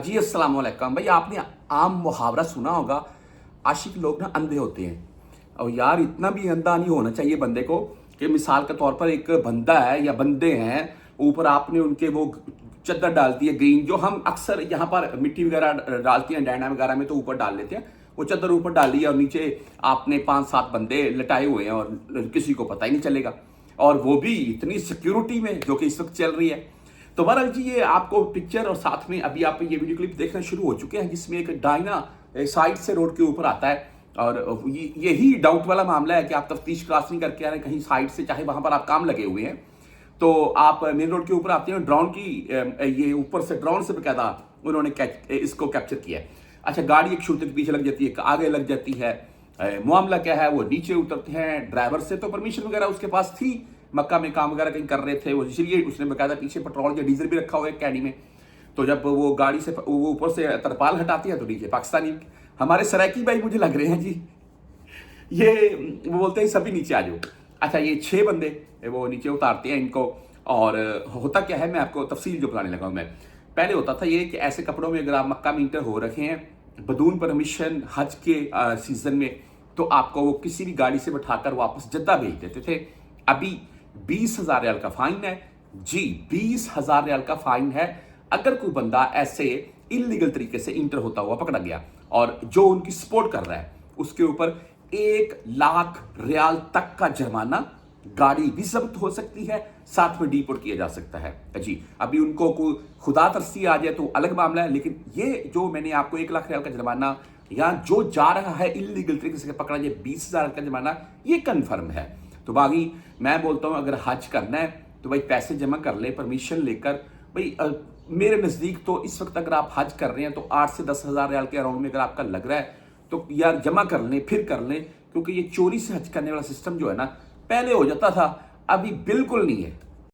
जी अस्सलाम वालेकुम भाई। आपने आम मुहावरा सुना होगा, आशिक लोग ना अंधे होते हैं। और यार इतना भी अंधा नहीं होना चाहिए बंदे को कि मिसाल के तौर पर एक बंदा है या बंदे हैं, ऊपर आपने उनके वो चद्दर डाल दी है ग्रीन, जो हम अक्सर यहाँ पर मिट्टी वगैरह डालते हैं डैना वगैरह में तो ऊपर डाल लेते हैं। वो चद्दर ऊपर डाली है और नीचे आपने 5-7 बंदे लटाए हुए हैं और किसी को पता ही नहीं चलेगा, और वो भी इतनी सिक्योरिटी में जो कि इस वक्त चल रही है। तो बहरहाल जी, ये आपको पिक्चर और साथ में अभी आप ये वीडियो क्लिप देखना शुरू हो चुके हैं जिसमें एक डायना साइड से रोड के ऊपर आता है। और यही डाउट वाला मामला है कि आप तफ्तीश क्रॉस नहीं करके आ रहे हैं कहीं साइड से, चाहे वहां पर आप काम लगे हुए हैं तो आप मेन रोड के ऊपर आते हैं। ड्रोन की ये ऊपर से ड्रोन से बकायदा उन्होंने इसको कैप्चर किया है। अच्छा, गाड़ी एक शूटर के पीछे लग जाती है, आगे लग जाती है। मामला क्या है, वो नीचे उतरते हैं। ड्राइवर से तो परमिशन वगैरह उसके पास थी, मक्का में काम वगैरह कहीं कर रहे थे वो, इसलिए उसने बकायदा पीछे पेट्रोल या डीजल भी रखा हुआ है कैडी में। तो जब वो गाड़ी से वो ऊपर से तरपाल हटाती है तो नीचे पाकिस्तानी हमारे सराइकी भाई मुझे लग रहे हैं जी, ये वो बोलते हैं सभी नीचे आ जाओ। अच्छा, ये 6 बंदे वो नीचे उतारते हैं इनको। और होता क्या है, मैं आपको तफसील जो बताने लगा हूं। मैं पहले होता था ये कि ऐसे कपड़ों में अगर आप मक्का में इंटर हो रखे हैं बदून परमिशन हज के सीजन में, तो आपको वो किसी भी गाड़ी से बैठाकर वापस जद्दा भेज देते थे। अभी 20,000 रियाल का फाइन है जी, 20,000 रियाल का फाइन है अगर कोई बंदा ऐसे इलीगल तरीके से इंटर होता हुआ पकड़ा गया। और जो उनकी सपोर्ट कर रहा है उसके ऊपर 1,00,000 रियाल तक का जुर्माना, गाड़ी भी जब्त हो सकती है, साथ में डिपोर्ट किया जा सकता है जी। अभी उनको कोई खुदा तरसी आ जाए तो अलग मामला है, लेकिन ये जो मैंने आपको 1,00,000 रियाल का जुर्माना या जो जा रहा है इलीगल तरीके से पकड़ा जाए 20,000 का जुर्माना, ये कन्फर्म है। तो बाकी मैं बोलता हूं अगर हज करना है तो भाई पैसे जमा कर ले परमिशन लेकर। भाई मेरे नज़दीक तो इस वक्त अगर आप हज कर रहे हैं तो 8 से 10,000 रियाल के अराउंड में अगर आपका लग रहा है तो यार जमा कर लें, फिर कर लें, क्योंकि ये चोरी से हज करने वाला सिस्टम जो है ना, पहले हो जाता था, अभी बिल्कुल नहीं है।